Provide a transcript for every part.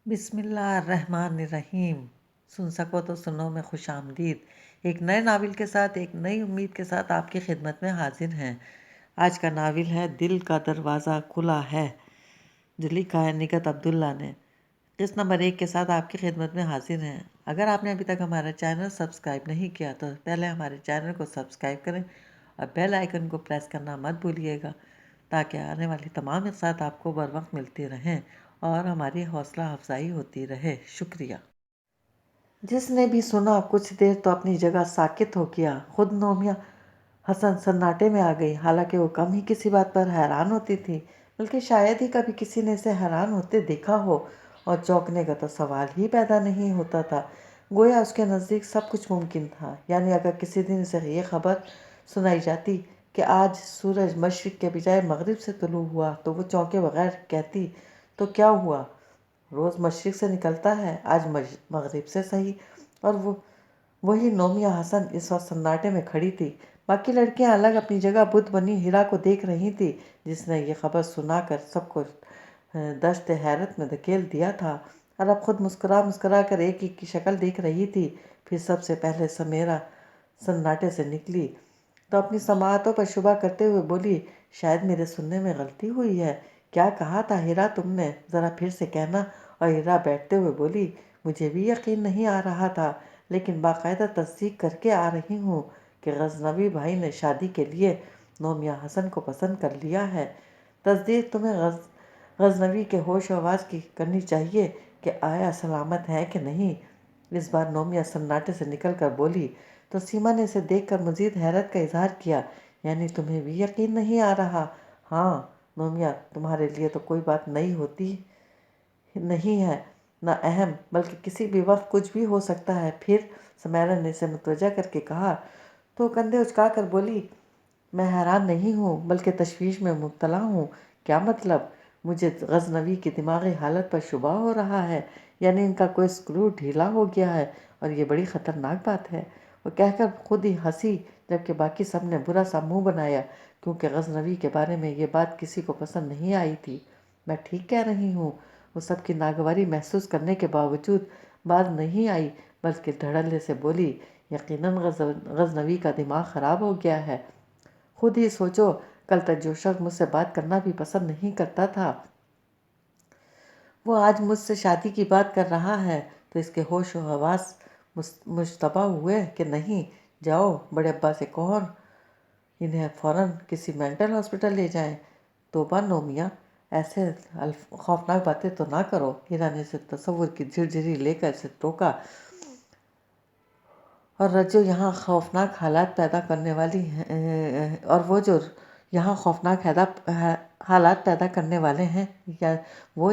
بسم اللہ الرحمن الرحیم۔ سن سکو تو سنو میں خوش آمدید۔ ایک نئے ناول کے ساتھ، ایک نئی امید کے ساتھ آپ کی خدمت میں حاضر ہیں۔ آج کا ناول ہے دل کا دروازہ کھلا ہے، جو لکھا ہے نگہت عبداللہ نے۔ قسط نمبر 1 کے ساتھ آپ کی خدمت میں حاضر ہیں۔ اگر آپ نے ابھی تک ہمارا چینل سبسکرائب نہیں کیا تو پہلے ہمارے چینل کو سبسکرائب کریں اور بیل آئیکن کو پریس کرنا مت بھولیے گا، تاکہ آنے والی تمام اقساط آپ کو بر وقت ملتی رہیں اور ہماری حوصلہ افزائی ہوتی رہے۔ شکریہ۔ جس نے بھی سنا کچھ دیر تو اپنی جگہ ساکت ہو گیا۔ خود نومیہ حسن سناٹے میں آ گئی، حالانکہ وہ کم ہی کسی بات پر حیران ہوتی تھی، بلکہ شاید ہی کبھی کسی نے اسے حیران ہوتے دیکھا ہو، اور چونکنے کا تو سوال ہی پیدا نہیں ہوتا تھا۔ گویا اس کے نزدیک سب کچھ ممکن تھا۔ یعنی اگر کسی دن اسے یہ خبر سنائی جاتی کہ آج سورج مشرق کے بجائے مغرب سے طلوع ہوا، تو وہ چونکے بغیر کہتی تو کیا ہوا، روز مشرق سے نکلتا ہے، آج مغرب سے صحیح۔ اور وہی نومیہ حسن اس وقت سناٹے میں کھڑی تھی۔ باقی لڑکیاں الگ اپنی جگہ بت بنی ہیرا کو دیکھ رہی تھی، جس نے یہ خبر سنا کر سب کو دشت حیرت میں دھکیل دیا تھا، اور اب خود مسکرا مسکرا کر ایک ایک کی شکل دیکھ رہی تھی۔ پھر سب سے پہلے سمیرا سناٹے سے نکلی تو اپنی سماعتوں پر شبہ کرتے ہوئے بولی، شاید میرے سننے میں غلطی ہوئی ہے۔ کیا کہا تھا ہیرا تم نے؟ ذرا پھر سے کہنا۔ اور ہیرا بیٹھتے ہوئے بولی، مجھے بھی یقین نہیں آ رہا تھا، لیکن باقاعدہ تصدیق کر کے آ رہی ہوں کہ غزنوی بھائی نے شادی کے لیے نومیہ حسن کو پسند کر لیا ہے۔ تصدیق تمہیں غزنوی کے ہوش و حواس کی کرنی چاہیے کہ آیا سلامت ہے کہ نہیں۔ اس بار نومیہ سناٹے سے نکل کر بولی تو سیما نے اسے دیکھ کر مزید حیرت کا اظہار کیا، یعنی تمہیں بھی یقین نہیں آ رہا؟ ہاں نومیہ، تمہارے لیے تو کوئی بات نئی ہوتی نہیں ہے، نہ اہم، بلکہ کسی بھی وقت کچھ بھی ہو سکتا ہے۔ پھر سمیرا نے اسے متوجہ کر کے کہا تو کندھے اچکا کر بولی، میں حیران نہیں ہوں بلکہ تشویش میں مبتلا ہوں۔ کیا مطلب؟ مجھے غزنوی کی دماغی حالت پر شبہ ہو رہا ہے، یعنی ان کا کوئی سکرو ڈھیلا ہو گیا ہے، اور یہ بڑی خطرناک بات ہے۔ وہ کہہ کر خود ہی ہنسی، جبکہ باقی سب نے برا سا منہ بنایا، کیونکہ غزنوی کے بارے میں یہ بات کسی کو پسند نہیں آئی تھی۔ میں ٹھیک کہہ رہی ہوں؟ وہ سب کی ناگواری محسوس کرنے کے باوجود بات نہیں آئی، بلکہ دھڑلے سے بولی، یقیناً غزنوی کا دماغ خراب ہو گیا ہے۔ خود ہی سوچو، کل تک جو شخص مجھ سے بات کرنا بھی پسند نہیں کرتا تھا، وہ آج مجھ سے شادی کی بات کر رہا ہے، تو اس کے ہوش و حواس مشتبہ ہوئے کہ نہیں؟ جاؤ بڑے ابا سے کہو انہیں فوراً کسی مینٹل ہاسپٹل لے جائیں۔ توبہ نومیہ، ایسے خوفناک باتیں تو نہ کرو۔ ہیرا نے اسے تصور کی جھرجھری لے کر اسے ٹوکا، اور رجو یہاں خوفناک حالات پیدا کرنے والی ہیں، اور وہ جو یہاں خوفناک حالات پیدا کرنے والے ہیں،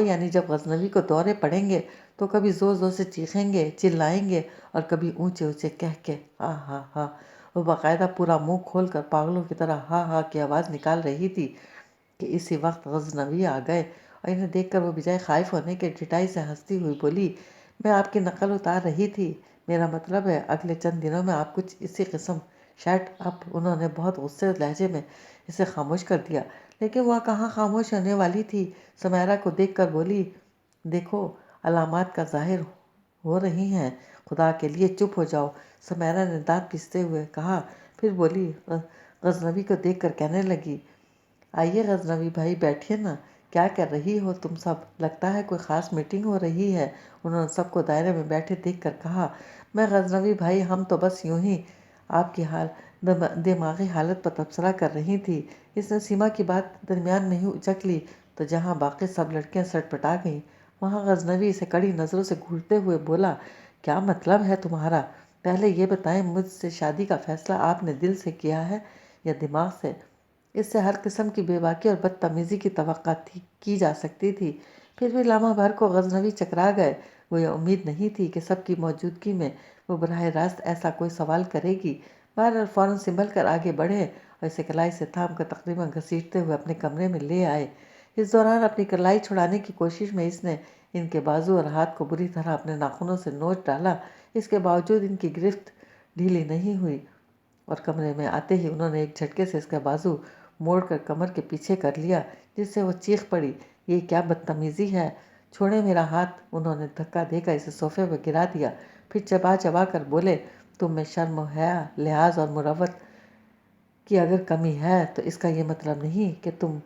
یعنی جب غزنوی کو دورے پڑیں گے تو کبھی زور زور سے چیخیں گے، چلائیں گے، اور کبھی اونچے اونچے کہہ کے ہا ہا ہا۔ وہ باقاعدہ پورا منہ کھول کر پاگلوں کی طرح ہا ہا کی آواز نکال رہی تھی کہ اسی وقت غزنوی آ گئے، اور انہیں دیکھ کر وہ بجائے خائف ہونے کے ٹھٹائی سے ہنستی ہوئی بولی، میں آپ کی نقل اتار رہی تھی، میرا مطلب ہے اگلے چند دنوں میں آپ کچھ اسی قسم شٹ اپ۔ انہوں نے بہت غصے لہجے میں اسے خاموش کر دیا، لیکن وہ کہاں خاموش ہونے والی تھی۔ سمیرا کو دیکھ کر بولی، دیکھو علامات کا ظاہر ہو رہی ہیں، خدا کے لیے چپ ہو جاؤ۔ سمیرا نے دانت پیستے ہوئے کہا، پھر بولی غزنوی کو دیکھ کر کہنے لگی، آئیے غزنوی بھائی بیٹھیے نا، کیا کر رہی ہو تم سب؟ لگتا ہے کوئی خاص میٹنگ ہو رہی ہے۔ انہوں نے سب کو دائرے میں بیٹھے دیکھ کر کہا، میں غزنوی بھائی، ہم تو بس یوں ہی آپ کی دماغی حالت پر تبصرہ کر رہی تھی۔ اس نے سیما کی بات درمیان میں ہی اچک لی، تو جہاں باقی سب لڑکیاں سٹ پٹا گئیں، وہاں غزنوی اسے کڑی نظروں سے گھورتے ہوئے بولا، کیا مطلب ہے تمہارا؟ پہلے یہ بتائیں، مجھ سے شادی کا فیصلہ آپ نے دل سے کیا ہے یا دماغ سے؟ اس سے ہر قسم کی بے باکی اور بدتمیزی کی توقع کی جا سکتی تھی۔ پھر بھی لمحہ بھر کو غزنوی چکرا گئے۔ وہ یہ امید نہیں تھی کہ سب کی موجودگی میں وہ براہ راست ایسا کوئی سوال کرے گی۔ بہرحال فوراً سنبھل کر آگے بڑھے اور اسے کلائی سے تھام کر تقریباً گھسیٹتے ہوئے اپنے کمرے میں لے آئے۔ اس دوران اپنی کلائی چھڑانے کی کوشش میں اس نے ان کے بازو اور ہاتھ کو بری طرح اپنے ناخنوں سے نوچ ڈالا، اس کے باوجود ان کی گرفت ڈھیلی نہیں ہوئی، اور کمرے میں آتے ہی انہوں نے ایک جھٹکے سے اس کا بازو موڑ کر کمر کے پیچھے کر لیا، جس سے وہ چیخ پڑی، یہ کیا بدتمیزی ہے؟ چھوڑے میرا ہاتھ، انہوں نے دھکا دے کر اسے صوفے پہ گرا دیا، پھر چبا چبا کر بولے، تم میں شرم و حیا، لحاظ اور مروت کی اگر کمی ہے تو اس کا یہ مطلب نہیں کہ تم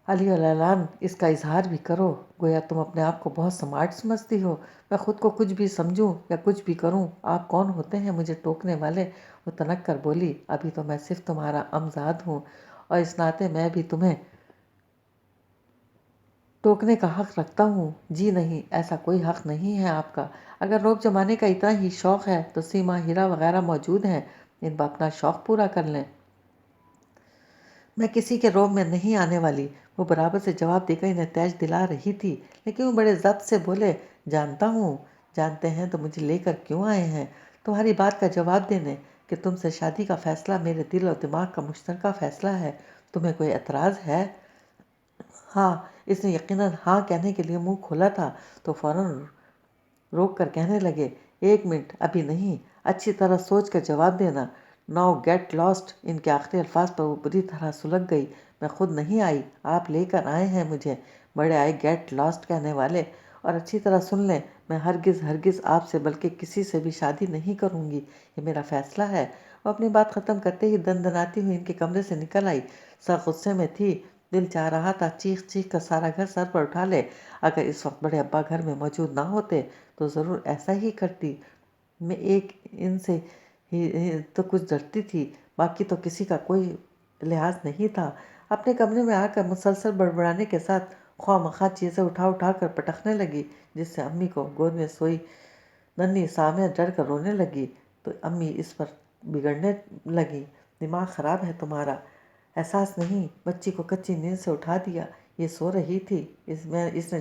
علی العلان اس کا اظہار بھی کرو، گویا تم اپنے آپ کو بہت سمارٹ سمجھتی ہو۔ میں خود کو کچھ بھی سمجھوں یا کچھ بھی کروں، آپ کون ہوتے ہیں مجھے ٹوکنے والے؟ وہ تنک کر بولی، ابھی تو میں صرف تمہارا امزاد ہوں، اور اس ناطے میں بھی تمہیں ٹوکنے کا حق رکھتا ہوں۔ جی نہیں، ایسا کوئی حق نہیں ہے آپ کا۔ اگر روب جمانے کا اتنا ہی شوق ہے تو سیما، ہیرا وغیرہ موجود ہیں، ان پر اپنا شوق پورا کر لیں۔ میں کسی کے روب میں نہیں آنے والی، وہ برابر سے جواب دے کر انہیں تیج دلا رہی تھی، لیکن وہ بڑے ضبط سے بولے، جانتا ہوں۔ جانتے ہیں تو مجھے لے کر کیوں آئے ہیں؟ تمہاری بات کا جواب دینے کہ تم سے شادی کا فیصلہ میرے دل اور دماغ کا مشترکہ فیصلہ ہے۔ تمہیں کوئی اعتراض ہے؟ ہاں۔ اس نے یقیناً ہاں کہنے کے لیے منہ کھولا تھا تو فوراً روک کر کہنے لگے، ایک منٹ، ابھی نہیں، اچھی طرح سوچ کر جواب دینا۔ Now get last. ان کے آخری الفاظ پر وہ بری طرح سلگ گئی۔ میں خود نہیں آئی، آپ لے کر آئے ہیں مجھے۔ بڑے آئے گیٹ لاسٹ کہنے والے۔ اور اچھی طرح سن لیں، میں ہرگز ہرگز آپ سے بلکہ کسی سے بھی شادی نہیں کروں گی، یہ میرا فیصلہ ہے۔ وہ اپنی بات ختم کرتے ہی دندناتی ہوئی ان کے کمرے سے نکل آئی۔ سر غصے میں تھی، دل چاہ رہا تھا چیخ چیخ کر سارا گھر سر پر اٹھا لے۔ اگر اس وقت بڑے ابا گھر میں موجود نہ ہوتے تو ضرور ایسا ہی کرتی۔ میں ایک ان سے ہی تو کچھ ڈرتی تھی، باقی تو کسی کا کوئی لحاظ نہیں تھا۔ اپنے کمرے میں آ کر مسلسل بڑبڑانے کے ساتھ خواہ مخواہ چیزیں اٹھا اٹھا کر پٹکنے لگی، جس سے امی کو گود میں سوئی ننھی سامع ڈر کر رونے لگی تو امی اس پر بگڑنے لگی۔ دماغ خراب ہے تمہارا، احساس نہیں؟ بچی کو کچی نیند سے اٹھا دیا، یہ سو رہی تھی۔ اس نے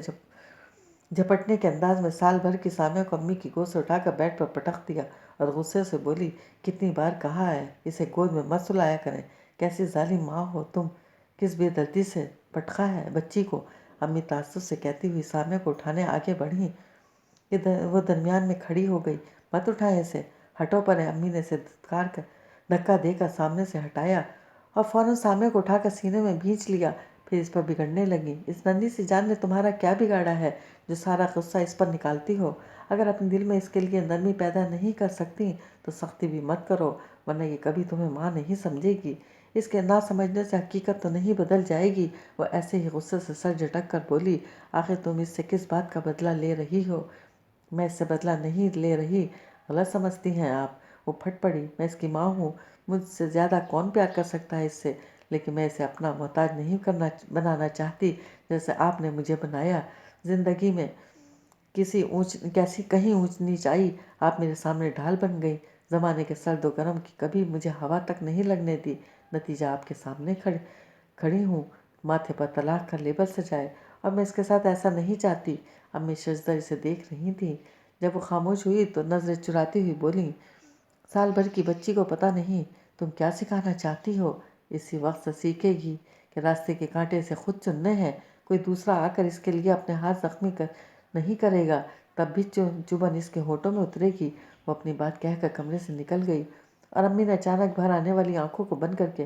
جھپٹنے کے انداز میں سال بھر کی سامع کو امی کی گود سے اٹھا کر بیڈ پر پٹک دیا اور غصے سے بولی، کتنی بار کہا ہے اسے گود میں مت سلایا کریں، کیسی ظالم ماں ہو تم، کس بے دردی سے پٹکا ہے بچی کو۔ امی تعصب سے کہتی ہوئی سامع کو اٹھانے آگے بڑھیں، وہ درمیان میں کھڑی ہو گئی، مت اٹھائیں اسے، ہٹو پرے۔ امی نے اسے دھکا دے کر سامنے سے ہٹایا اور فوراً سامع کو اٹھا کر سینے میں بھینچ لیا، پھر اس پر بگڑنے لگی۔ اس ننھی سی جان نے تمہارا کیا بگاڑا ہے جو سارا غصہ اس پر نکالتی ہو؟ اگر اپنے دل میں اس کے لیے نرمی پیدا نہیں کر سکتی تو سختی بھی مت کرو، ورنہ یہ کبھی تمہیں ماں نہیں سمجھے گی۔ اس کے نہ سمجھنے سے حقیقت تو نہیں بدل جائے گی۔ وہ ایسے ہی غصے سے سر جھٹک کر بولی، آخر تم اس سے کس بات کا بدلہ لے رہی ہو؟ میں اس سے بدلہ نہیں لے رہی، غلط سمجھتی ہیں آپ۔ وہ پھٹ پڑی، میں اس کی ماں ہوں، مجھ سے زیادہ کون پیار کر سکتا ہے اس سے، لیکن میں اسے اپنا محتاج نہیں بنانا چاہتی جیسے آپ نے مجھے بنایا۔ زندگی میں کہیں اونچ نیچ آئی، آپ میرے سامنے ڈھال بن گئی، زمانے کے سرد و گرم کی کبھی مجھے ہوا تک نہیں لگنے دی، نتیجہ آپ کے سامنے کھڑی ہوں، ماتھے پر طلاق کا لیبل سجائے، اور میں اس کے ساتھ ایسا نہیں چاہتی۔ امی ششدر اسے دیکھ رہی تھیں۔ جب وہ خاموش ہوئی تو نظریں چراتی ہوئی بولیں، سال بھر کی بچی کو پتہ نہیں تم کیا سکھانا چاہتی ہو، اسی وقت سے سیکھے گی کہ راستے کے کانٹے اسے خود چننے ہیں، کوئی دوسرا آ کر اس کے لیے اپنے ہاتھ زخمی نہیں کرے گا، تب بھی چبھن اس کے ہونٹوں میں اترے گی۔ وہ اپنی بات کہہ کر کمرے سے نکل گئی اور امی نے اچانک بھر آنے والی آنکھوں کو بند کر کے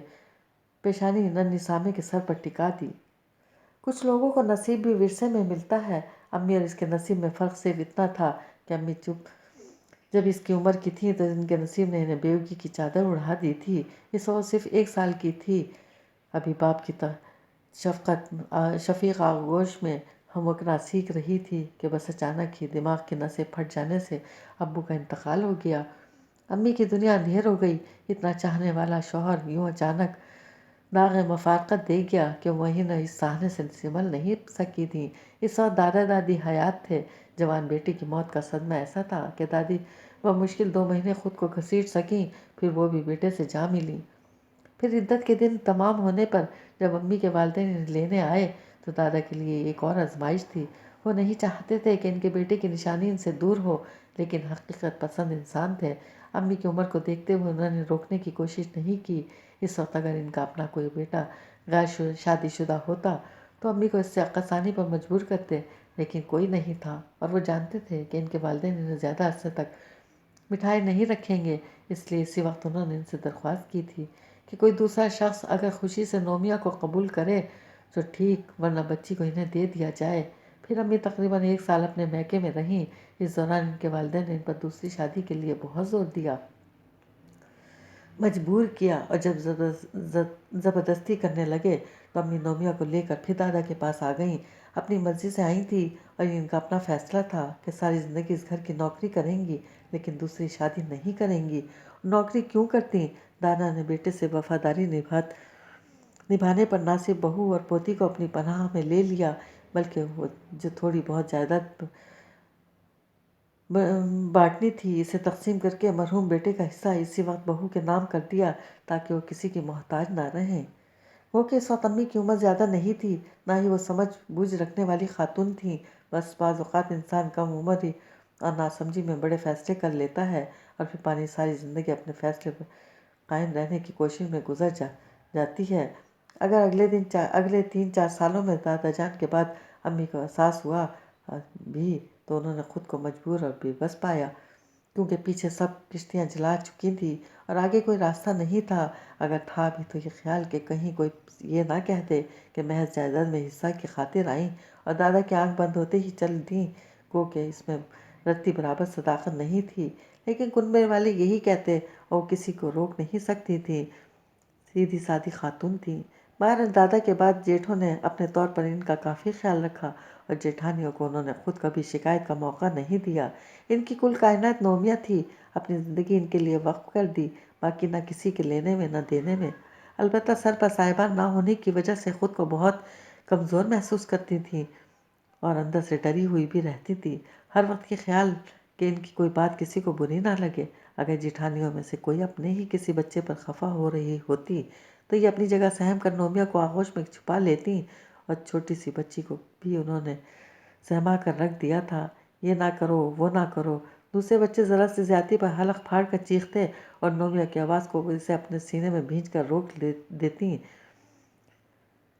پیشانی ننھی سامع کے سر پر ٹکا دی۔ کچھ لوگوں کو نصیب بھی ورثے میں ملتا ہے، امی اور اس کے نصیب میں فرق صرف اتنا تھا کہ امی جب اس کی عمر کی تھی تو ان کے نصیب نے انہیں بیوگی کی چادر اڑا دی تھی۔ اس وقت صرف 1 سال کی تھی، ابھی باپ کی شفیق آغوش میں ہموکنا سیکھ رہی تھی کہ بس اچانک ہی دماغ کی نسیں پھٹ جانے سے ابو کا انتقال ہو گیا۔ امی کی دنیا اندھیر ہو گئی، اتنا چاہنے والا شوہر یوں اچانک داغ مفارقت دے گیا کہ وہیں نہ اس صحنے سے سنبھل نہیں سکی تھیں۔ اس وقت دادا دادی حیات تھے۔ جوان بیٹی کی موت کا صدمہ ایسا تھا کہ دادی بمشکل 2 مہینے خود کو گھسیٹ سکیں، پھر وہ بھی بیٹے سے جا ملیں۔ پھر عدت کے دن تمام ہونے پر جب امی کے والدین انہیں لینے آئے تو دادا کے لیے ایک اور آزمائش تھی۔ وہ نہیں چاہتے تھے کہ ان کے بیٹے کی نشانی ان سے دور ہو، لیکن حقیقت پسند انسان تھے۔ امی کی عمر کو دیکھتے ہوئے انہوں نے روکنے کی کوشش نہیں کی۔ اس وقت اگر ان کا اپنا کوئی بیٹا غیر شادی شدہ ہوتا تو امی کو اس سے عقدثانی پر مجبور کرتے، لیکن کوئی نہیں تھا اور وہ جانتے تھے کہ ان کے والدین انہیں زیادہ عرصے تک مٹھائی نہیں رکھیں گے، اس لیے اسی وقت انہوں نے ان سے درخواست کی تھی کہ کوئی دوسرا شخص اگر خوشی سے نومیہ کو قبول کرے تو ٹھیک، ورنہ بچی کو انہیں دے دیا جائے۔ پھر امی تقریباً 1 سال اپنے میکے میں رہیں۔ اس دوران ان کے والدین نے ان پر دوسری شادی کے لیے بہت زور دیا، مجبور کیا، اور جب زبردستی کرنے لگے تو امی نومیہ کو لے کر پھر دادا کے پاس آ گئیں۔ اپنی مرضی سے آئی تھی اور ان کا اپنا فیصلہ تھا کہ ساری زندگی اس گھر کی نوکری کریں گی لیکن دوسری شادی نہیں کریں گی۔ نوکری کیوں کرتی؟ دادا نے بیٹے سے وفاداری نبھانے پر نہ صرف بہو اور پوتی کو اپنی پناہ میں لے لیا بلکہ وہ جو تھوڑی بہت جائیداد بانٹنی تھی اسے تقسیم کر کے مرحوم بیٹے کا حصہ اسی وقت بہو کے نام کر دیا تاکہ وہ کسی کی محتاج نہ رہیں۔ وہ کہ اس وقت امی کی عمر زیادہ نہیں تھی، نہ ہی وہ سمجھ بوجھ رکھنے والی خاتون تھیں۔ بس بعض اوقات انسان کم عمر ہی اور ناسمجھی میں بڑے فیصلے کر لیتا ہے اور پھر پانی ساری زندگی اپنے فیصلے پر قائم رہنے کی کوشش میں گزر جاتی ہے۔ اگر اگلے 3-4 سالوں میں دادا جان کے بعد امی کو احساس ہوا بھی تو انہوں نے خود کو مجبور اور بے بس پایا، کیونکہ پیچھے سب کشتیاں جلا چکی تھیں اور آگے کوئی راستہ نہیں تھا۔ اگر تھا بھی تو یہ خیال کہ کہیں کوئی یہ نہ کہہ دے کہ محض جائیداد میں حصہ کی خاطر آئیں اور دادا کی آنکھ بند ہوتے ہی چل دیں، گو کہ اس میں رتی برابر صداقت نہیں تھی، لیکن کنبے والے یہی کہتے اور کسی کو روک نہیں سکتی تھی۔ سیدھی سادی خاتون تھی۔ بہرحال دادا کے بعد جیٹھوں نے اپنے طور پر ان کا کافی خیال رکھا اور جیٹھانیوں کو انہوں نے خود کبھی شکایت کا موقع نہیں دیا۔ ان کی کل کائنات نومیہ تھی، اپنی زندگی ان کے لیے وقف کر دی، باقی نہ کسی کے لینے میں نہ دینے میں۔ البتہ سر پر صاحبان نہ ہونے کی وجہ سے خود کو بہت کمزور محسوس کرتی تھیں اور اندر سے ڈری ہوئی بھی رہتی تھی، ہر وقت یہ خیال کہ ان کی کوئی بات کسی کو بری نہ لگے۔ اگر جیٹھانیوں میں سے کوئی اپنے ہی کسی بچے پر خفا ہو رہی ہوتی تو یہ اپنی جگہ سہم کر نومیہ کو آغوش میں چھپا لیتی اور چھوٹی سی بچی کو بھی انہوں نے سہما کر رکھ دیا تھا۔ یہ نہ کرو، وہ نہ کرو، دوسرے بچے ذرا سی زیادتی پر حلق پھاڑ کر چیختے اور نومیہ کی آواز کو اسے اپنے سینے میں بھینچ کر روک دیتی۔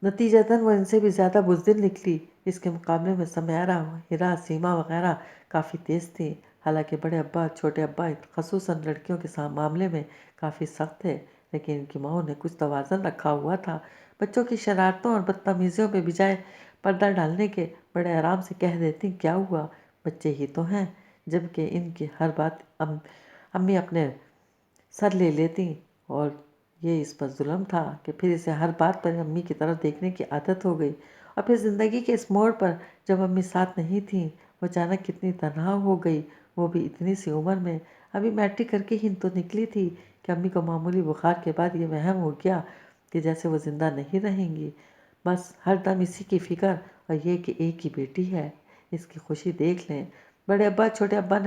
نتیجتاً وہ ان سے بھی زیادہ بزدل نکلی۔ اس کے مقابلے میں سمیرہ، ہیرا، سیما وغیرہ کافی تیز تھیں، حالانکہ بڑے ابا اور چھوٹے ابا خصوصاً لڑکیوں کے معاملے میں کافی سخت تھے، لیکن ان کی ماؤں نے کچھ توازن رکھا ہوا تھا۔ بچوں کی شرارتوں اور بدتمیزیوں پہ بجائے پردہ ڈالنے کے بڑے آرام سے کہہ دیتی کیا ہوا، بچے ہی تو ہیں، جبکہ ان کی ہر بات امی اپنے سر لے لیتی اور یہ اس پر ظلم تھا کہ پھر اسے ہر بات پر امی کی طرف دیکھنے کی عادت ہو گئی۔ اور پھر زندگی کے اس موڑ پر جب امی ساتھ نہیں تھیں وہ اچانک کتنی تنہا ہو گئی، وہ بھی اتنی سی عمر میں۔ ابھی میٹرک کر کے ہی تو نکلی تھی کہ امی کو معمولی بخار کے بعد یہ وہم ہو گیا کہ جیسے وہ زندہ نہیں رہیں گی، بس ہر دم اسی کی فکر اور یہ کہ ایک ہی بیٹی ہے، اس کی خوشی دیکھ لیں۔ بڑے ابا چھوٹے ابا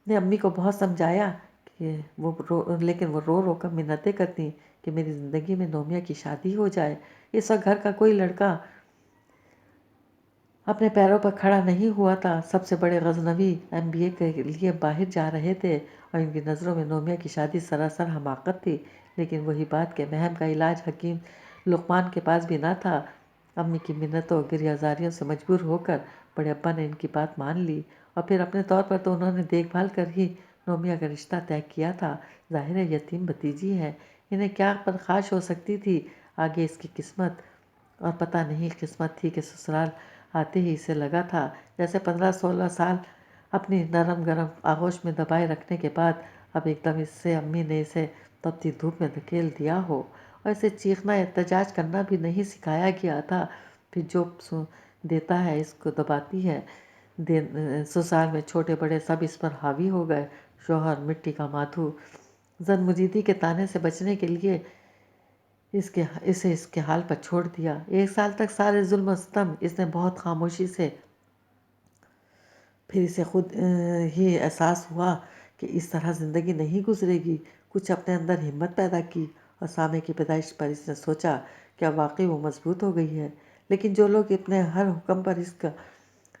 نے امی کو بہت سمجھایا کہ لیکن وہ رو رو کر منتیں کرتی کہ میری زندگی میں نومیہ کی شادی ہو جائے۔ اس وقت گھر کا کوئی لڑکا اپنے پیروں پر کھڑا نہیں ہوا تھا۔ سب سے بڑے غزنوی MBA کے لیے باہر جا رہے تھے اور ان کی نظروں میں نومیہ کی شادی سراسر حماقت تھی، لیکن وہی بات کہ وہم کا علاج حکیم لقمان کے پاس بھی نہ تھا۔ امی کی منتوں اور گریہ زاریوں سے مجبور ہو کر بڑے ابا نے ان کی بات مان لی اور پھر اپنے طور پر تو انہوں نے دیکھ بھال کر ہی نومیہ کا رشتہ طے کیا تھا۔ ظاہر ہے یتیم بھتیجی ہے، انہیں کیا پرخاش ہو سکتی تھی آگے اس کی قسمت، اور پتہ نہیں قسمت تھی کہ سسرال آتے ہی اسے لگا تھا جیسے 15-16 سال اپنی نرم گرم آغوش میں دبائے رکھنے کے بعد اب ایک دم امی نے اسے تپتی دھوپ میں دھکیل دیا ہو، اور اسے چیخنا احتجاج کرنا بھی نہیں سکھایا گیا تھا۔ پھر جو دیتا ہے اس کو دباتی ہے۔ سسرال میں چھوٹے بڑے سب اس پر حاوی ہو گئے۔ شوہر مٹی کا مادھو زن مجیدی کے طانے سے بچنے کے لیے اسے اس کے حال پر چھوڑ دیا۔ 1 سال تک سارے ظلم و ستم اس نے بہت خاموشی سے، پھر اسے خود ہی احساس ہوا کہ اس طرح زندگی نہیں گزرے گی۔ کچھ اپنے اندر ہمت پیدا کی اور سامے کی پیدائش پر اس نے سوچا کہ اب واقعی وہ مضبوط ہو گئی ہے، لیکن جو لوگ اپنے ہر حکم پر اس کا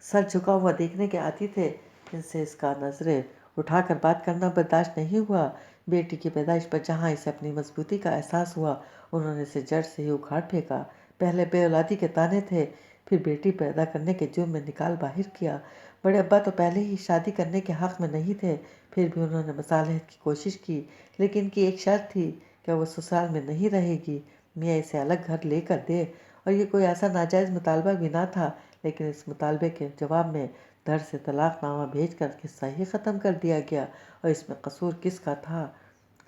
سر جھکا ہوا دیکھنے کے عادی تھے ان سے اس کا نظریں اٹھا کر بات کرنا برداشت نہیں ہوا۔ بیٹی کی پیدائش پر جہاں اسے اپنی مضبوطی کا احساس ہوا انہوں نے اسے جڑ سے ہی اکھاڑ پھینکا۔ پہلے بے اولادی کے طعنے تھے، پھر بیٹی پیدا کرنے کے جرم میں نکال باہر کیا۔ بڑے ابا تو پہلے ہی شادی کرنے کے حق میں نہیں تھے، پھر بھی انہوں نے مصالحت کی کوشش کی، لیکن ان کی ایک شرط تھی کہ وہ سسرال میں نہیں رہے گی، میاں اسے الگ گھر لے کر دے، اور یہ کوئی ایسا ناجائز مطالبہ بھی نہ تھا، لیکن اس مطالبے کے جواب میں دھڑ سے طلاق نامہ بھیج کر قصہ ہی ختم کر دیا گیا۔ اور اس میں قصور کس کا تھا؟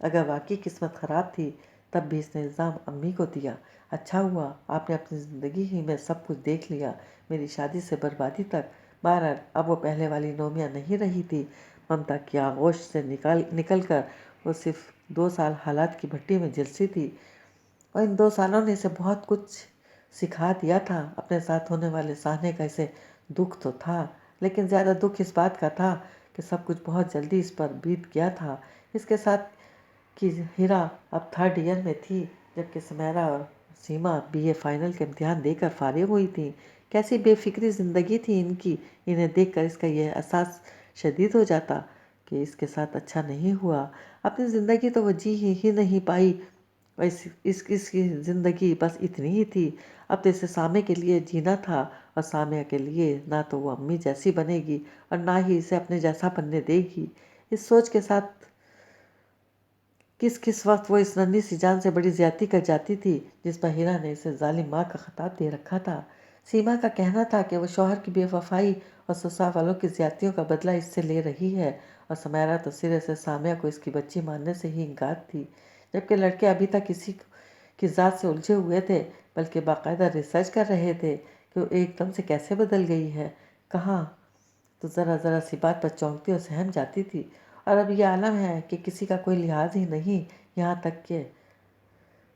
اگر واقعی قسمت خراب تھی تب بھی اس نے الزام امی کو دیا۔ اچھا ہوا آپ نے اپنی زندگی ہی میں سب کچھ دیکھ لیا، میری شادی سے بربادی تک۔ بہرحال اب وہ پہلے والی نومیہ نہیں رہی تھی۔ ممتا کی آغوش سے نکل کر وہ صرف 2 سال حالات کی بھٹی میں جلسی تھی، اور ان 2 سالوں نے اسے بہت کچھ سکھا دیا تھا۔ اپنے ساتھ ہونے والے سہنے کا اسے دکھ تو تھا، لیکن زیادہ دکھ اس بات کا تھا کہ سب کچھ بہت جلدی اس پر بیت گیا تھا۔ اس کے ساتھ کہ ہیرا اب 3rd ایئر میں تھی، جبکہ سمیرا اور سیما BA فائنل کے امتحان دے کر فارغ ہوئی تھیں۔ کیسی بے فکری زندگی تھی ان کی! انہیں دیکھ کر اس کا یہ احساس شدید ہو جاتا کہ اس کے ساتھ اچھا نہیں ہوا۔ اپنی زندگی تو وہ جی ہی نہیں پائی، اور اس کی زندگی بس اتنی ہی تھی۔ اب تو اسے سامے کے لیے جینا تھا، اور سامیہ کے لیے نہ تو وہ امی جیسی بنے گی اور نہ ہی اسے اپنے جیسا بننے دے گی۔ اس سوچ کے ساتھ کس وقت وہ اس ننھی سی جان سے بڑی زیادتی کر جاتی تھی جس پر ہیرا نے اسے ظالم ماں کا خطاب دے رکھا تھا۔ سیما کا کہنا تھا کہ وہ شوہر کی بے وفائی اور سسرال والوں کی زیادتیوں کا بدلہ اس سے لے رہی ہے، اور سمیرا تو سرے سے سامیہ کو اس کی بچی ماننے سے ہی انکار تھی، جبکہ لڑکے ابھی تک کسی کی ذات سے الجھے ہوئے تھے، بلکہ باقاعدہ ریسرچ کر رہے تھے کہ وہ ایک دم سے کیسے بدل گئی ہے، کہاں تو ذرا سی بات پر چونکتی اور سہم جاتی تھی، اور اب یہ عالم ہے کہ کسی کا کوئی لحاظ ہی نہیں، یہاں تک کہ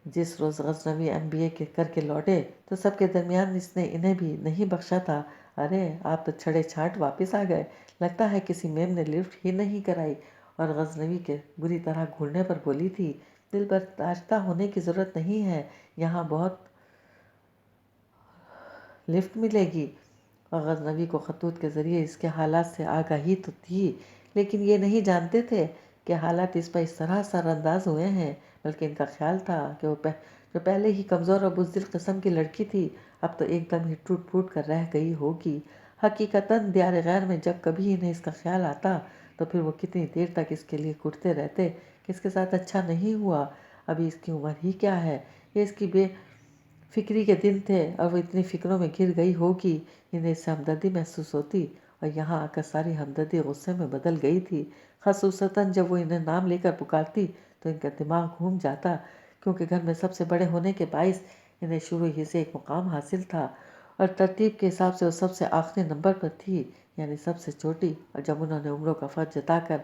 جس روز غزنوی MBA کر کے لوٹے تو سب کے درمیان اس نے انہیں بھی نہیں بخشا تھا۔ ارے آپ تو چھڑے چھاٹ واپس آ گئے، لگتا ہے کسی میم نے لفٹ ہی نہیں کرائی۔ اور غزنوی کے بری طرح گھورنے پر بولی تھی، دل برداشتہ ہونے کی ضرورت نہیں ہے، یہاں بہت لفٹ ملے گی۔ اور غزنوی کو خطوط کے ذریعے اس کے حالات سے آگاہی تو تھی، لیکن یہ نہیں جانتے تھے کہ حالات اس پر اس طرح اثر انداز ہوئے ہیں، بلکہ ان کا خیال تھا کہ وہ جو پہلے ہی کمزور اور بزدل قسم کی لڑکی تھی اب تو ایک دم ہی ٹوٹ پھوٹ کر رہ گئی ہوگی۔ حقیقتاً دیار غیر میں جب کبھی انہیں اس کا خیال آتا تو پھر وہ کتنی دیر تک اس کے لیے کٹتے رہتے کہ اس کے ساتھ اچھا نہیں ہوا، ابھی اس کی عمر ہی کیا ہے، یہ اس کی بے فکری کے دن تھے اور وہ اتنی فکروں میں گر گئی ہوگی۔ انہیں اس سے ہمدردی محسوس ہوتی، اور یہاں آ کر ساری ہمدردی غصے میں بدل گئی تھی، خصوصاً جب وہ انہیں نام لے کر پکارتی تو ان کا دماغ گھوم جاتا، کیونکہ گھر میں سب سے بڑے ہونے کے باعث انہیں شروع ہی سے ایک مقام حاصل تھا، اور ترتیب کے حساب سے وہ سب سے آخری نمبر پر تھی، یعنی سب سے چھوٹی۔ اور جب انہوں نے عمروں کا فرق جتا کر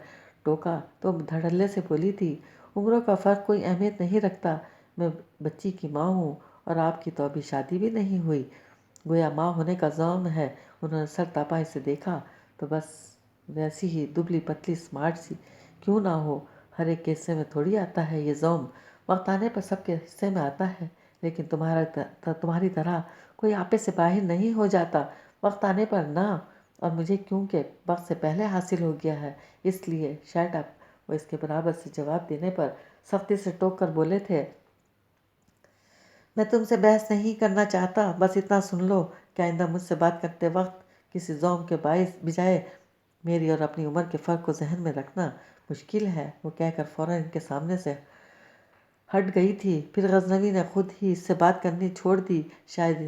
ٹوکا تو دھڑلے سے بولی تھی، عمروں کا فرق کوئی اہمیت نہیں رکھتا، میں بچی کی ماں ہوں اور آپ کی تو ابھی شادی بھی نہیں ہوئی۔ گویا ماں ہونے کا زوم ہے۔ انہوں نے سر تاپا اسے دیکھا تو بس ویسی ہی دبلی پتلی سمارٹ سی کیوں نہ ہو، ہر ایک کے حصے میں تھوڑی آتا ہے یہ زوم، وقت آنے پر سب کے حصے میں آتا ہے، لیکن تمہاری طرح کوئی آپے سے باہر نہیں ہو جاتا، وقت آنے پر نہ، اور مجھے کیونکہ وقت سے پہلے حاصل ہو گیا ہے اس لیے شٹ اپ۔ وہ اس کے برابر سے جواب دینے پر سختی سے ٹوک کر بولے تھے، میں تم سے بحث نہیں کرنا چاہتا، بس اتنا سن لو کہ آئندہ مجھ سے بات کرتے وقت کسی زوم کے بجائے میری اور اپنی عمر کے فرق کو ذہن میں رکھنا مشکل ہے۔ وہ کہہ کر فوراً ان کے سامنے سے ہٹ گئی تھی۔ پھر غزنوی نے خود ہی اس سے بات کرنی چھوڑ دی، شاید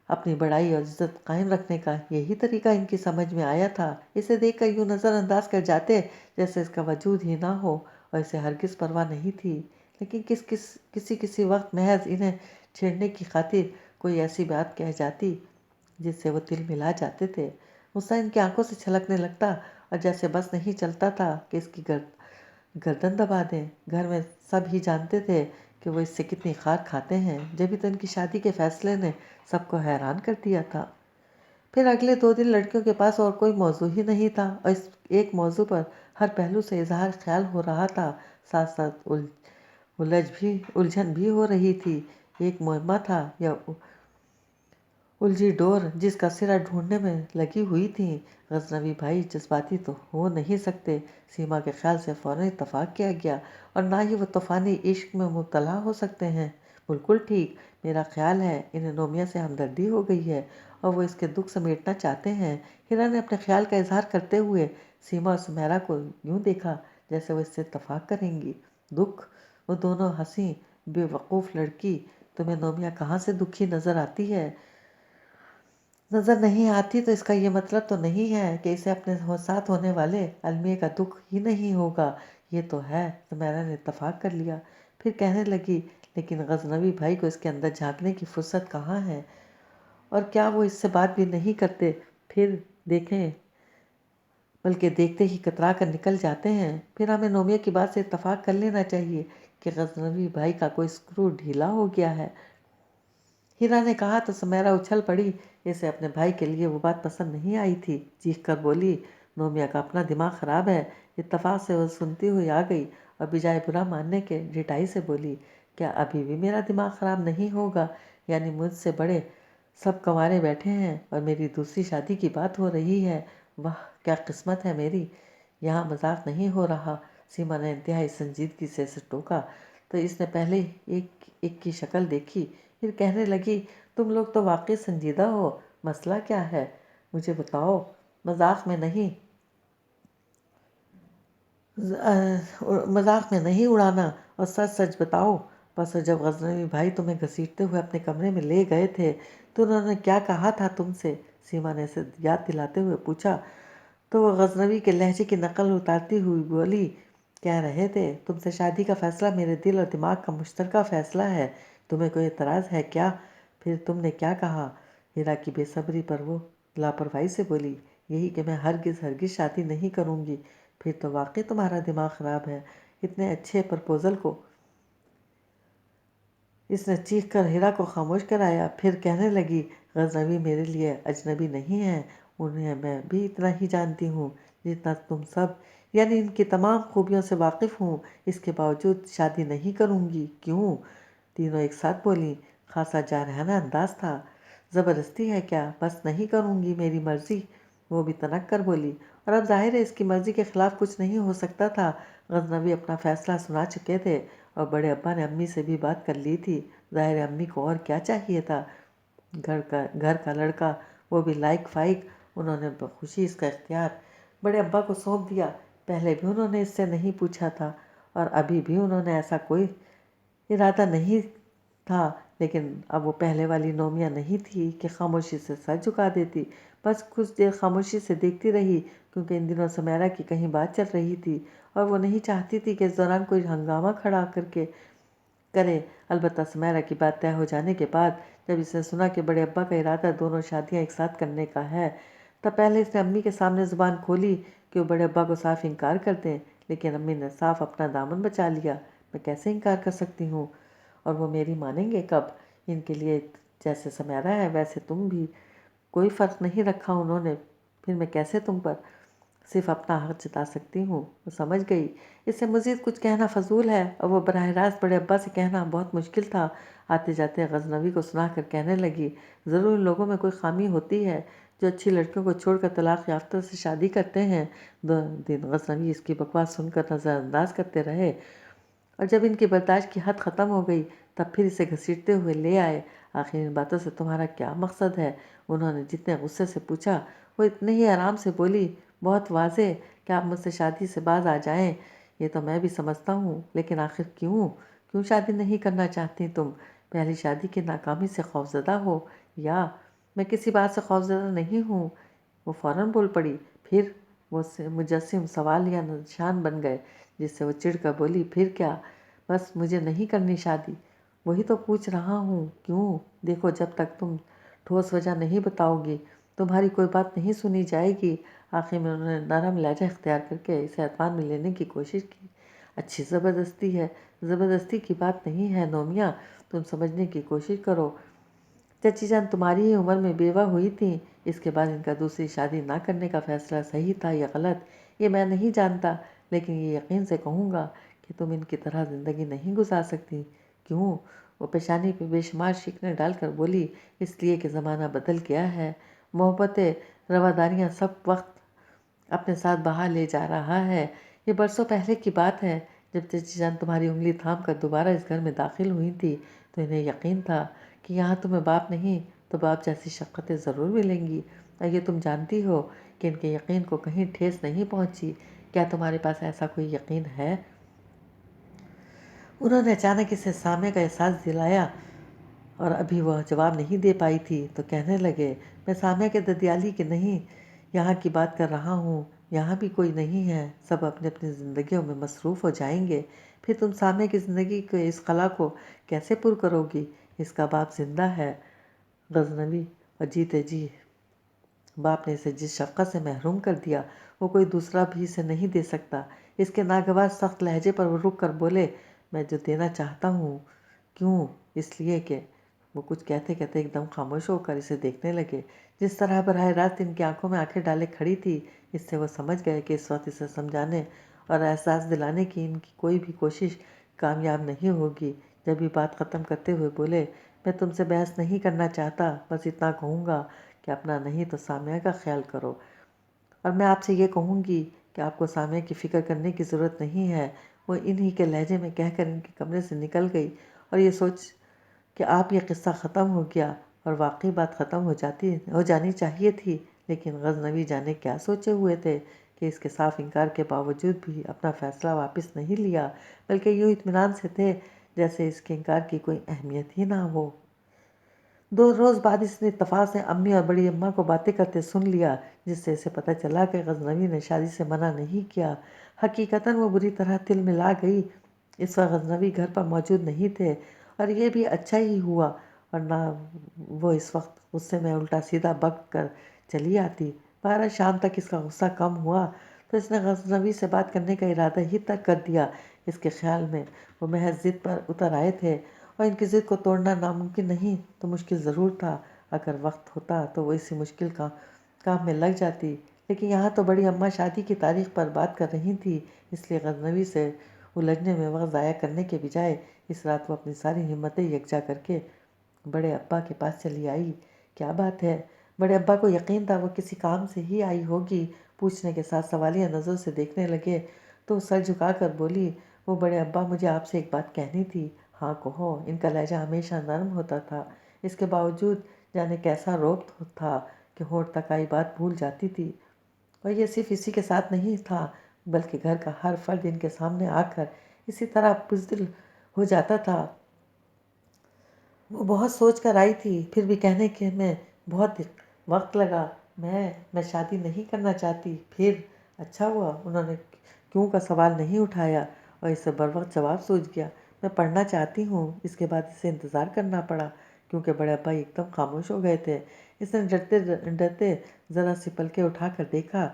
اپنی بڑائی اور عزت قائم رکھنے کا یہی طریقہ ان کی سمجھ میں آیا تھا۔ اسے دیکھ کر یوں نظر انداز کر جاتے جیسے اس کا وجود ہی نہ ہو، اور اسے ہرگز پرواہ نہیں تھی، لیکن کسی وقت محض انہیں چھیڑنے کی خاطر کوئی ایسی بات کہہ جاتی جس سے وہ دل ملا جاتے تھے۔ غصہ ان کی آنکھوں سے چھلکنے لگتا، اور جیسے بس نہیں چلتا تھا کہ اس کی گردن دبا دیں۔ گھر میں سب ہی جانتے تھے کہ وہ اس سے کتنی خار کھاتے ہیں، جبھی تو ان کی شادی کے فیصلے نے سب کو حیران کر دیا تھا۔ پھر اگلے 2 دن لڑکیوں کے پاس اور کوئی موضوع ہی نہیں تھا، اور اس ایک موضوع پر ہر پہلو سے اظہار خیال ہو رہا تھا، ساتھ ساتھ الجھن بھی ہو رہی تھی۔ ایک معمہ تھا یا الجھی ڈور جس کا سرا ڈھونڈنے میں لگی ہوئی تھیں۔ غزنوی بھائی جذباتی تو ہو نہیں سکتے، سیما کے خیال سے فوراً اتفاق کیا گیا، اور نہ ہی وہ طوفانی عشق میں مبتلا ہو سکتے ہیں۔ بالکل ٹھیک، میرا خیال ہے انہیں نومیہ سے ہمدردی ہو گئی ہے اور وہ اس کے دکھ سمیٹنا چاہتے ہیں۔ ہیرا نے اپنے خیال کا اظہار کرتے ہوئے سیما اور سمیرا کو یوں دیکھا جیسے وہ اس سے اتفاق کریں گی۔ دکھ؟ وہ دونوں ہنسی۔ بے وقوف لڑکی، تمہیں نومیہ کہاں سے دکھی نظر آتی ہے؟ نظر نہیں آتی تو اس کا یہ مطلب تو نہیں ہے کہ اسے اپنے ساتھ ہونے والے المیہ کا دکھ ہی نہیں ہوگا۔ یہ تو ہے۔ سمیرا نے اتفاق کر لیا۔ پھر کہنے لگی، لیکن غزنوی بھائی کو اس کے اندر جھانکنے کی فرصت کہاں ہے؟ اور کیا وہ اس سے بات بھی نہیں کرتے؟ پھر دیکھیں، بلکہ دیکھتے ہی کترا کر نکل جاتے ہیں۔ پھر ہمیں نومیہ کی بات سے اتفاق کر لینا چاہیے کہ غزنوی بھائی کا کوئی اسکرو ڈھیلا ہو گیا ہے۔ ہیرا نے کہا تو سمیرا اچھل پڑی۔ اسے اپنے بھائی کے لیے وہ بات پسند نہیں آئی تھی۔ چیخ کر بولی، نومیہ کا اپنا دماغ خراب ہے۔ اتفاق سے وہ سنتی ہوئی آ گئی اور بجائے برا ماننے کے ڈٹائی سے بولی، کیا ابھی بھی میرا دماغ خراب نہیں ہوگا؟ یعنی مجھ سے بڑے سب کنوارے بیٹھے ہیں اور میری دوسری شادی کی بات ہو رہی ہے۔ واہ کیا قسمت ہے میری! یہاں مذاق نہیں ہو رہا۔ سیما نے انتہائی سنجیدگی سے اسے ٹوکا تو اس نے پہلے ایک کی شکل دیکھی، پھر کہنے لگی، تم لوگ تو واقعی سنجیدہ ہو۔ مسئلہ کیا ہے مجھے بتاؤ۔ مذاق میں نہیں اڑانا، اور سچ سچ بتاؤ۔ بس جب غزنوی بھائی تمہیں گھسیٹتے ہوئے اپنے کمرے میں لے گئے تھے تو انہوں نے کیا کہا تھا تم سے؟ سیما نے اسے یاد دلاتے ہوئے پوچھا تو وہ غزنوی کے لہجے کی نقل اتارتی ہوئی بولی، کہہ رہے تھے، تم سے شادی کا فیصلہ میرے دل اور دماغ کا مشترکہ فیصلہ ہے، تمہیں کوئی اعتراض ہے کیا؟ پھر تم نے کیا کہا؟ ہیرا کی بے صبری پر وہ لاپرواہی سے بولی، یہی کہ میں ہرگز ہرگز شادی نہیں کروں گی۔ پھر تو واقعی تمہارا دماغ خراب ہے۔ اتنے اچھے پرپوزل کو اس نے چیخ کر ہیرا کو خاموش کرایا۔ پھر کہنے لگی، غزنوی میرے لیے اجنبی نہیں ہے، انہیں میں بھی اتنا ہی جانتی ہوں جتنا تم سب، یعنی ان کی تمام خوبیوں سے واقف ہوں۔ اس کے باوجود شادی نہیں کروں گی۔ کیوں؟ تینوں ایک ساتھ بولیں۔ خاصا جارحانہ انداز تھا۔ زبردستی ہے کیا؟ بس نہیں کروں گی، میری مرضی۔ وہ بھی تنک کر بولی، اور اب ظاہر ہے اس کی مرضی کے خلاف کچھ نہیں ہو سکتا تھا۔ غزنوی اپنا فیصلہ سنا چکے تھے اور بڑے ابا نے امی سے بھی بات کر لی تھی۔ ظاہر ہے امی کو اور کیا چاہیے تھا؟ گھر کا لڑکا، وہ بھی لائق فائق۔ انہوں نے بخوشی اس کا اختیار بڑے ابا کو سونپ دیا۔ پہلے بھی انہوں نے اس سے نہیں پوچھا تھا اور ابھی بھی انہوں نے ایسا کوئی ارادہ نہیں تھا، لیکن اب وہ پہلے والی نومیہ نہیں تھی کہ خاموشی سے سر جھکا دیتی۔ بس کچھ دیر خاموشی سے دیکھتی رہی، کیونکہ ان دنوں سمیرا کی کہیں بات چل رہی تھی اور وہ نہیں چاہتی تھی کہ اس دوران کوئی ہنگامہ کھڑا کرے۔ البتہ سمیرا کی بات طے ہو جانے کے بعد جب اس نے سنا کہ بڑے ابا کا ارادہ دونوں شادیاں ایک ساتھ کرنے کا ہے، تب پہلے اس نے امی کے سامنے زبان کھولی کہ وہ بڑے ابا کو صاف انکار کر دیں، لیکن امی نے صاف اپنا دامن بچا لیا۔ میں کیسے انکار کر سکتی ہوں؟ اور وہ میری مانیں گے کب؟ ان کے لیے جیسے سمیرا ہے ویسے تم بھی، کوئی فرق نہیں رکھا انہوں نے۔ پھر میں کیسے تم پر صرف اپنا حق جتا سکتی ہوں؟ وہ سمجھ گئی اس سے مزید کچھ کہنا فضول ہے، اور وہ براہ راست بڑے ابا سے کہنا بہت مشکل تھا۔ آتے جاتے غزنوی کو سنا کر کہنے لگی، ضرور ان لوگوں میں کوئی خامی ہوتی ہے جو اچھی لڑکیوں کو چھوڑ کر طلاق یافتہ سے شادی کرتے ہیں۔ 2 دن غزنوی اس کی بکواس سن کر نظر انداز کرتے رہے، اور جب ان کی برداشت کی حد ختم ہو گئی تب پھر اسے گھسیٹتے ہوئے لے آئے۔ آخر ان باتوں سے تمہارا کیا مقصد ہے؟ انہوں نے جتنے غصے سے پوچھا وہ اتنے ہی آرام سے بولی، بہت واضح کہ آپ مجھ سے شادی سے باز آ جائیں۔ یہ تو میں بھی سمجھتا ہوں، لیکن آخر کیوں شادی نہیں کرنا چاہتی تم؟ پہلی شادی کی ناکامی سے خوفزدہ ہو یا؟ میں کسی بات سے خوفزدہ نہیں ہوں، وہ فوراً بول پڑی۔ پھر وہ مجسم سوال یا نشان بن گئے، جس سے وہ چڑ کر بولی، پھر کیا؟ بس مجھے نہیں کرنی شادی۔ وہی تو پوچھ رہا ہوں، کیوں؟ دیکھو جب تک تم ٹھوس وجہ نہیں بتاؤ گی تمہاری کوئی بات نہیں سنی جائے گی۔ آخر میں انہوں نے نرم لہجہ اختیار کر کے اسے اعتماد میں لینے کی کوشش کی۔ اچھی زبردستی ہے۔ زبردستی کی بات نہیں ہے نومیہ، تم سمجھنے کی کوشش کرو۔ چچی جان تمہاری ہی عمر میں بیوہ ہوئی تھیں، اس کے بعد ان کا دوسری شادی نہ کرنے کا فیصلہ صحیح تھا یا غلط یہ میں نہیں جانتا، لیکن یہ یقین سے کہوں گا کہ تم ان کی طرح زندگی نہیں گزار سکتی۔ کیوں؟ وہ پیشانی پہ بے شمار شکنیں ڈال کر بولی، اس لیے کہ زمانہ بدل گیا ہے، محبتیں، رواداریاں سب وقت اپنے ساتھ بہا لے جا رہا ہے۔ یہ برسوں پہلے کی بات ہے، جب چچی جان تمہاری انگلی تھام کر دوبارہ اس گھر میں داخل ہوئی تھی تو انہیں یقین تھا کہ یہاں تمہیں باپ نہیں تو باپ جیسی شفقتیں ضرور ملیں گی، اور یہ تم جانتی ہو کہ ان کے یقین کو کہیں ٹھیس نہیں پہنچی۔ کیا تمہارے پاس ایسا کوئی یقین ہے؟ انہوں نے اچانک اسے سامنے کا احساس دلایا اور ابھی وہ جواب نہیں دے پائی تھی تو کہنے لگے، میں سامیہ کے ددیالی کی نہیں یہاں کی بات کر رہا ہوں، یہاں بھی کوئی نہیں ہے، سب اپنی اپنی زندگیوں میں مصروف ہو جائیں گے، پھر تم سامیہ کی زندگی کے اس خلا کو کیسے پر کرو گی؟ اس کا باپ زندہ ہے غزنوی، اور جیتے جی باپ نے اسے جس شفقت سے محروم کر دیا وہ کوئی دوسرا بھی اسے نہیں دے سکتا۔ اس کے ناگوار سخت لہجے پر وہ رک کر بولے، میں جو دینا چاہتا ہوں، کیوں؟ اس لیے کہ وہ کچھ کہتے کہتے ایک دم خاموش ہو کر اسے دیکھنے لگے۔ جس طرح براہ راست ان کی آنکھوں میں آنکھیں ڈالے کھڑی تھی، اس سے وہ سمجھ گئے کہ اس وقت اسے سمجھانے اور احساس دلانے کی ان کی کوئی بھی کوشش کامیاب نہیں ہوگی۔ جب یہ بات ختم کرتے ہوئے بولے، میں تم سے بحث نہیں کرنا چاہتا، بس اتنا کہوں گا کہ اپنا نہیں تو سامیہ کا خیال کرو، اور میں آپ سے یہ کہوں گی کہ آپ کو سامیہ کی فکر کرنے کی ضرورت نہیں ہے۔ وہ انہی کے لہجے میں کہہ کر ان کے کمرے سے نکل گئی، اور یہ سوچ کہ آپ یہ قصہ ختم ہو گیا اور واقعی بات ختم ہو جانی چاہیے تھی، لیکن غزنوی جانے کیا سوچے ہوئے تھے کہ اس کے صاف انکار کے باوجود بھی اپنا فیصلہ واپس نہیں لیا، بلکہ یوں اطمینان سے تھے جیسے اس کے انکار کی کوئی اہمیت ہی نہ ہو۔ 2 روز بعد اس نے اتفاق سے امی اور بڑی اماں کو باتیں کرتے سن لیا، جس سے اسے پتہ چلا کہ غزنوی نے شادی سے منع نہیں کیا۔ حقیقتاً وہ بری طرح تل ملا گئی۔ اس وقت غزنوی گھر پر موجود نہیں تھے، اور یہ بھی اچھا ہی ہوا، ورنہ وہ اس وقت غصے میں الٹا سیدھا بک کر چلی آتی۔ بہرحال شام تک اس کا غصہ کم ہوا تو اس نے غزنوی سے بات کرنے کا ارادہ ہی ترک کر دیا۔ اس کے خیال میں وہ محض ضد پر اتر آئے تھے، اور ان کی ضد کو توڑنا ناممکن نہیں تو مشکل ضرور تھا۔ اگر وقت ہوتا تو وہ اسی مشکل کام میں لگ جاتی، لیکن یہاں تو بڑی اماں شادی کی تاریخ پر بات کر رہی تھی، اس لیے غزنوی سے الجھنے میں وقت ضائع کرنے کے بجائے اس رات وہ اپنی ساری ہمتیں یکجا کر کے بڑے ابا کے پاس چلی آئی۔ کیا بات ہے؟ بڑے ابا کو یقین تھا وہ کسی کام سے ہی آئی ہوگی۔ پوچھنے کے ساتھ سوالیہ نظروں سے دیکھنے لگے تو سر جھکا کر بولی، وہ بڑے ابا، مجھے آپ سے ایک بات کہنی تھی۔ ہاں کہو۔ ان کا لہجہ ہمیشہ نرم ہوتا تھا، اس کے باوجود جانے کیسا روب تھا کہ ہونٹ تک آئی بات بھول جاتی تھی، اور یہ صرف اسی کے ساتھ نہیں تھا بلکہ گھر کا ہر فرد ان کے سامنے آ کر اسی طرح بزدل ہو جاتا تھا۔ وہ بہت سوچ کر آئی تھی، پھر بھی کہنے کے میں بہت وقت لگا، میں شادی نہیں کرنا چاہتی۔ پھر اچھا ہوا انہوں نے کیوں کا سوال نہیں اٹھایا، اور اس سے بروقت جواب سوچ گیا، میں پڑھنا چاہتی ہوں۔ اس کے بعد اسے انتظار کرنا پڑا کیونکہ بڑے ابا ایک دم خاموش ہو گئے تھے۔ اس نے ڈرتے ڈرتے ذرا سی پلکیں اٹھا کر دیکھا،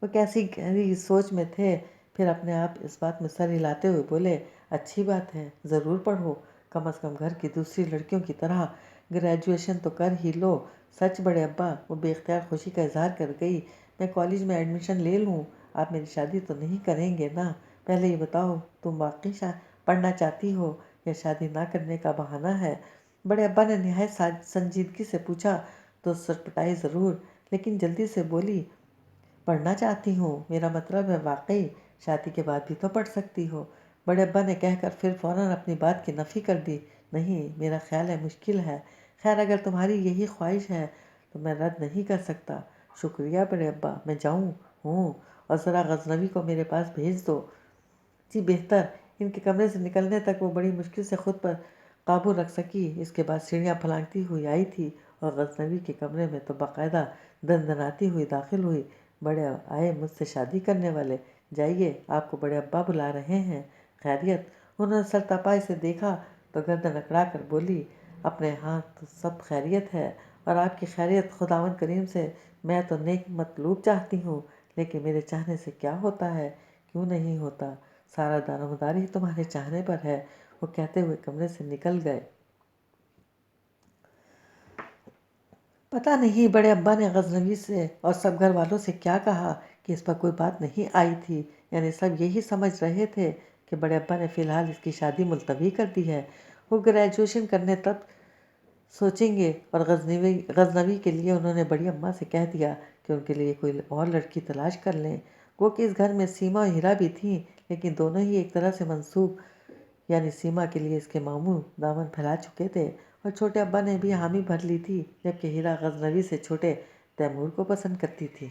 وہ کیسی گہری سوچ میں تھے، پھر اپنے آپ اس بات میں سر ہلاتے ہوئے بولے، اچھی بات ہے، ضرور پڑھو، کم از کم گھر کی دوسری لڑکیوں کی طرح گریجویشن تو کر ہی لو۔ سچ بڑے ابا، وہ بے اختیار خوشی کا اظہار کر گئی، میں کالج میں ایڈمیشن لے لوں، آپ میری شادی تو نہیں کریں گے نا؟ پہلے یہ بتاؤ، تم واقعی پڑھنا چاہتی ہو یا شادی نہ کرنے کا بہانہ ہے؟ بڑے ابا نے نہایت سنجیدگی سے پوچھا تو سٹپٹائی ضرور، لیکن جلدی سے بولی، پڑھنا چاہتی ہوں، میرا مطلب ہے واقعی، شادی کے بعد بھی تو پڑھ سکتی ہو۔ بڑے ابا نے کہہ کر پھر فوراً اپنی بات کی نفی کر دی، نہیں، میرا خیال ہے مشکل ہے، خیر اگر تمہاری یہی خواہش ہے تو میں رد نہیں کر سکتا۔ شکریہ بڑے ابا، میں جاؤں ہوں، اور ذرا غزنوی کو میرے پاس بھیج دو۔ جی بہتر۔ ان کے کمرے سے نکلنے تک وہ بڑی مشکل سے خود پر قابو رکھ سکی۔ اس کے بعد سیڑھیاں پھلانگتی ہوئی آئی تھی اور غزنوی کے کمرے میں تو باقاعدہ دندناتی ہوئی داخل ہوئی، بڑے آئے مجھ سے شادی کرنے والے، جائیے، آپ کو بڑے ابا بلا رہے ہیں۔ خیریت؟ انہوں نے سر تپا سے دیکھا تو گردن اکڑا کر بولی، اپنے ہاں تو سب خیریت ہے، اور آپ کی خیریت خداوند کریم سے میں تو نیک مطلوب چاہتی ہوں، لیکن میرے چاہنے سے کیا ہوتا ہے؟ کیوں نہیں ہوتا؟ سارا دار و مدار ہی تمہارے چاہنے پر ہے، وہ کہتے ہوئے کمرے سے نکل گئے۔ پتہ نہیں بڑے ابا نے غزنوی سے اور سب گھر والوں سے کیا کہا کہ اس پر کوئی بات نہیں آئی تھی، یعنی سب یہی سمجھ رہے تھے کہ بڑے ابا نے فی الحال اس کی شادی ملتوی کر دی ہے، وہ گریجویشن کرنے تب سوچیں گے، اور غزنوی کے لیے انہوں نے بڑی اماں سے کہہ دیا کہ ان کے لیے کوئی اور لڑکی تلاش کر لیں۔ گو کہ اس گھر میں سیما اور ہیرا بھی تھیں، لیکن دونوں ہی ایک طرح سے منسوب، یعنی سیما کے لیے اس کے ماموں دامن پھیلا چکے تھے، اور چھوٹے ابا نے بھی حامی بھر لی تھی، جبکہ ہیرا غزنوی سے چھوٹے تیمور کو پسند کرتی تھی۔